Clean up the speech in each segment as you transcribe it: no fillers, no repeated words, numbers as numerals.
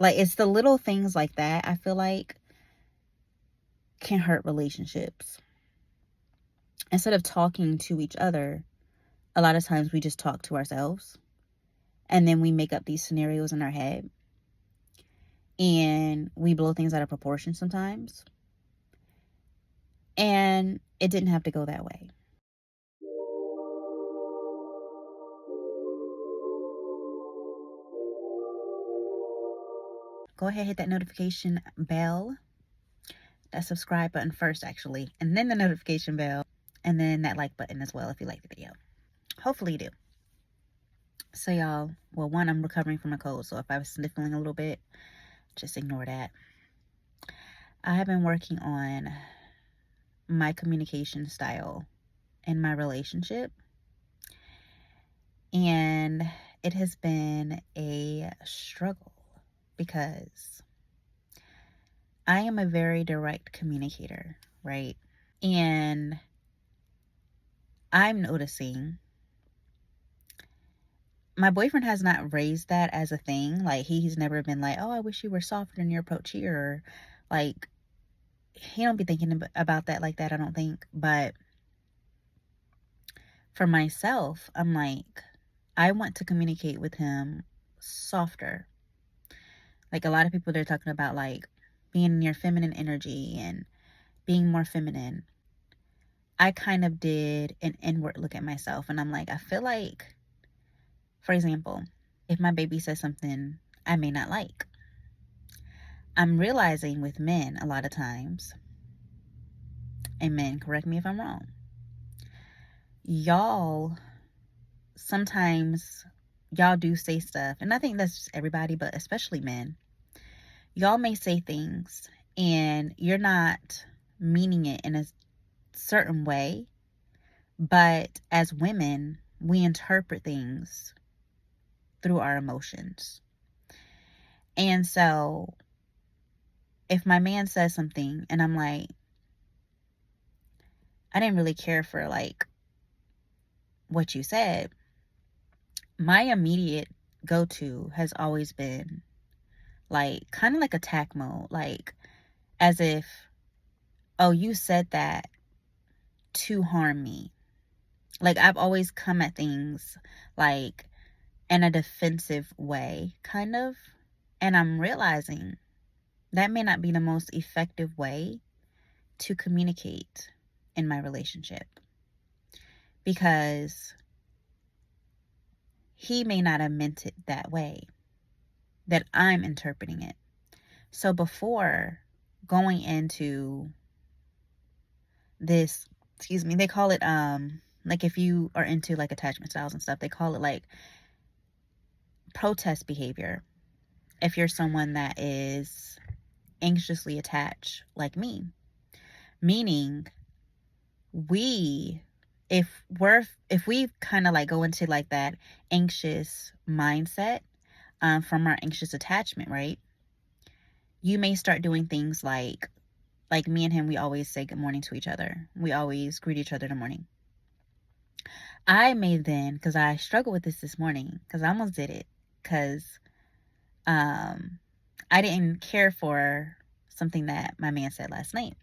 Like, it's the little things like that, I feel like, can hurt relationships. Instead of talking to each other, a lot of times we just talk to ourselves, and then we make up these scenarios in our head, and we blow things out of proportion sometimes. And it didn't have to go that way. Go ahead, hit that notification bell, that subscribe button first, actually, and then the notification bell, and then that like button as well if you like the video. Hopefully you do. So y'all, well, one, I'm recovering from a cold, so if I was sniffling a little bit, just ignore that. I have been working on my communication style in my relationship, and it has been a struggle because I am a very direct communicator, right? And I'm noticing my boyfriend has not raised that as a thing. Like, he's never been like, oh, I wish you were softer in your approach here. Or, like, he don't be thinking about that like that, I don't think. But for myself, I'm like, I want to communicate with him softer. Like, a lot of people, they're talking about, like, being in your feminine energy and being more feminine. I kind of did an inward look at myself, and I'm like, I feel like, for example, if my baby says something I may not like, I'm realizing with men a lot of times, and men, correct me if I'm wrong, y'all sometimes, y'all do say stuff, and I think that's just everybody, but especially men. Y'all may say things and you're not meaning it in a certain way, but as women, we interpret things through our emotions. And so if my man says something and I'm like, I didn't really care for, like, what you said, my immediate go-to has always been, like, kind of like attack mode. Like, as if, oh, you said that to harm me. Like, I've always come at things, like, in a defensive way, kind of. And I'm realizing that may not be the most effective way to communicate in my relationship, because he may not have meant it that way, that I'm interpreting it. So before going into this, excuse me, they call it, like, if you are into, like, attachment styles and stuff, they call it, like, protest behavior. If you're someone that is anxiously attached like me, meaning we, if we kind of like go into like that anxious mindset, from our anxious attachment, right? You may start doing things like me and him, we always say good morning to each other. We always greet each other in the morning. I may then, because I struggled with this morning, because I almost did it, because I didn't care for something that my man said last night.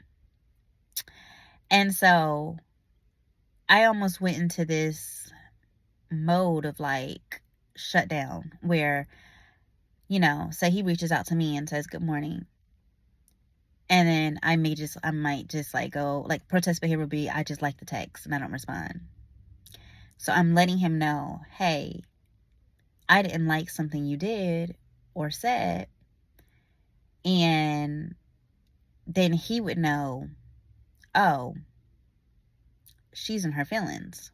And so I almost went into this mode of, like, shut down, where, say he reaches out to me and says good morning. And then I might just like go, like, protest behavior would be, I just like the text and I don't respond. So I'm letting him know, hey, I didn't like something you did or said. And then he would know, oh, she's in her feelings.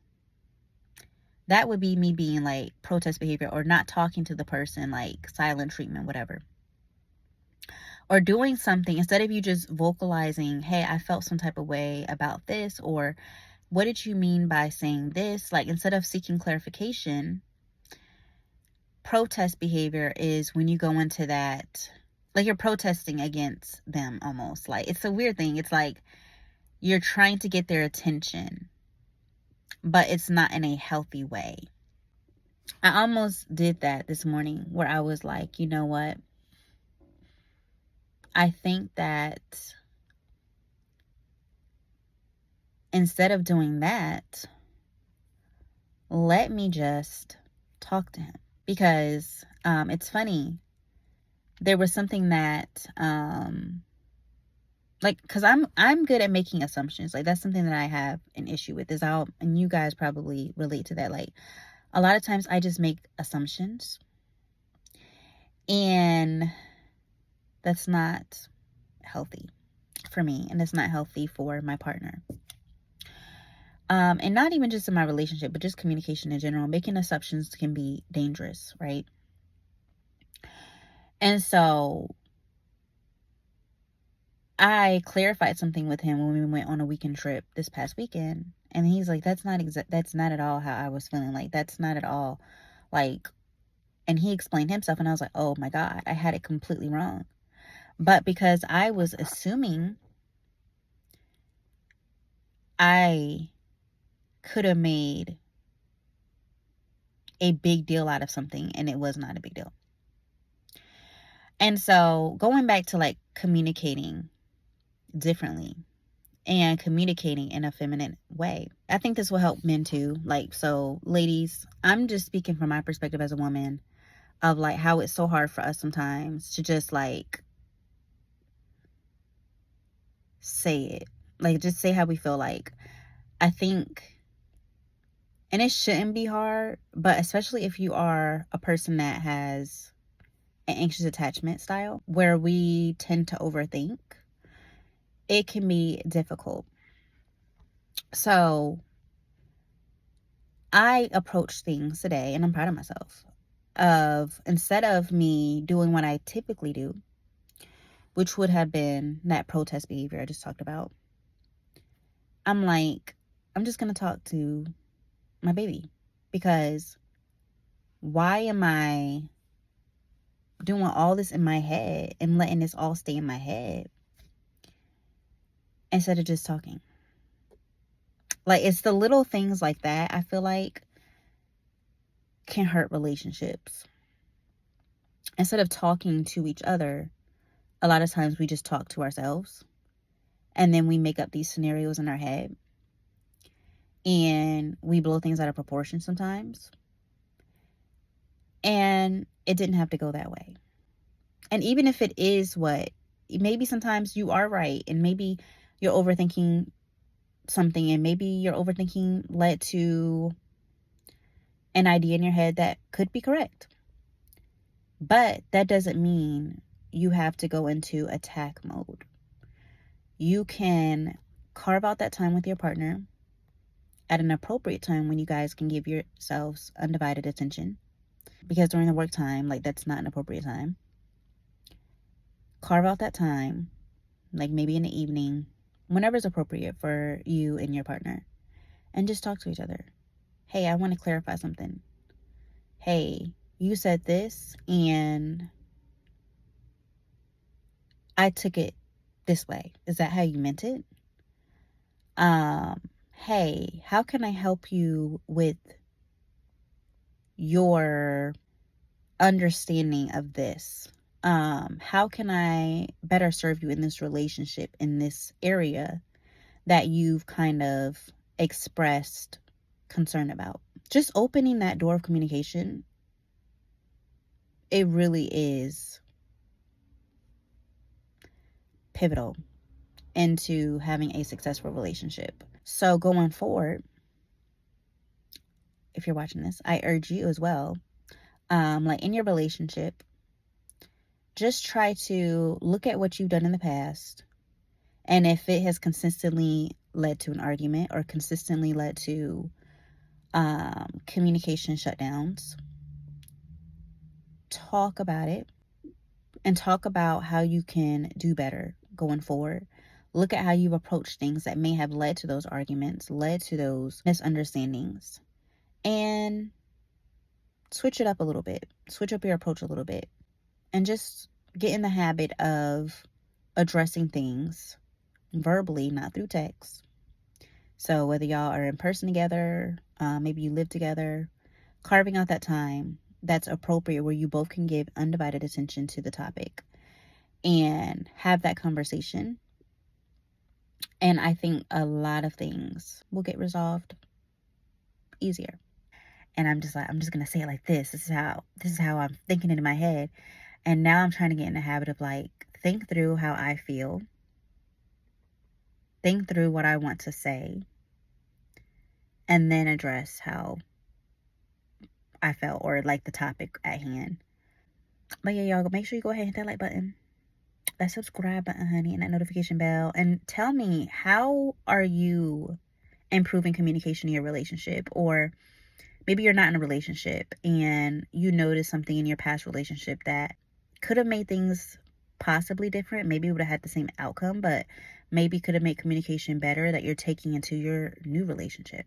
That would be me being like protest behavior, or not talking to the person, like silent treatment, whatever. Or doing something, instead of you just vocalizing, hey, I felt some type of way about this, or what did you mean by saying this? Like, instead of seeking clarification, protest behavior is when you go into that, like, you're protesting against them almost. Like, it's a weird thing. It's like you're trying to get their attention, but it's not in a healthy way. I almost did that this morning, where I was like, you know what? I think that instead of doing that, let me just talk to him. Because it's funny. There was something that like, because I'm good at making assumptions. Like, that's something that I have an issue with, is and you guys probably relate to that. Like, a lot of times I just make assumptions, and that's not healthy for me, and it's not healthy for my partner. And not even just in my relationship, but just communication in general. Making assumptions can be dangerous, right? And so I clarified something with him when we went on a weekend trip this past weekend, and he's like, that's not at all how I was feeling. Like, that's not at all like, and he explained himself, and I was like, oh my God, I had it completely wrong. But because I was assuming, I could have made a big deal out of something, and it was not a big deal. And so going back to like communicating differently and communicating in a feminine way, I think this will help men too. Like, so ladies, I'm just speaking from my perspective as a woman, of like how it's so hard for us sometimes to just like say it, like just say how we feel. Like, I think, and it shouldn't be hard, but especially if you are a person that has an anxious attachment style where we tend to overthink, it can be difficult. So I approached things today, and I'm proud of myself, of instead of me doing what I typically do, which would have been that protest behavior I just talked about, I'm like, I'm just going to talk to my baby, because why am I doing all this in my head and letting this all stay in my head instead of just talking? Like, it's the little things like that, I feel like, can hurt relationships. Instead of talking to each other, a lot of times we just talk to ourselves, and then we make up these scenarios in our head, and we blow things out of proportion sometimes. And it didn't have to go that way. And even if it is what, maybe sometimes you are right, and maybe you're overthinking something, and maybe your overthinking led to an idea in your head that could be correct. But that doesn't mean you have to go into attack mode. You can carve out that time with your partner at an appropriate time when you guys can give yourselves undivided attention. Because during the work time, like, that's not an appropriate time. Carve out that time, like maybe in the evening, whenever it's appropriate for you and your partner, and just talk to each other. Hey, I want to clarify something. Hey, you said this, and I took it this way. Is that how you meant it? Hey, how can I help you with your understanding of this? How can I better serve you in this relationship, in this area that you've kind of expressed concern about? Just opening that door of communication, it really is pivotal into having a successful relationship. So going forward, if you're watching this, I urge you as well, like in your relationship, just try to look at what you've done in the past, and if it has consistently led to an argument or consistently led to communication shutdowns, talk about it, and talk about how you can do better going forward. Look at how you've approached things that may have led to those arguments, led to those misunderstandings, and switch it up a little bit. Switch up your approach a little bit, and just get in the habit of addressing things verbally, not through text. So whether y'all are in person together, maybe you live together, carving out that time that's appropriate where you both can give undivided attention to the topic, and have that conversation. And I think a lot of things will get resolved easier. And I'm just like, I'm just gonna say it like this. This is how I'm thinking it in my head. And now I'm trying to get in the habit of like think through how I feel, think through what I want to say, and then address how I felt or like the topic at hand. But yeah, y'all make sure you go ahead and hit that like button, that subscribe button, honey, and that notification bell. And tell me, how are you improving communication in your relationship? Or maybe you're not in a relationship and you notice something in your past relationship that could have made things possibly different. Maybe it would have had the same outcome, but maybe could have made communication better that you're taking into your new relationship.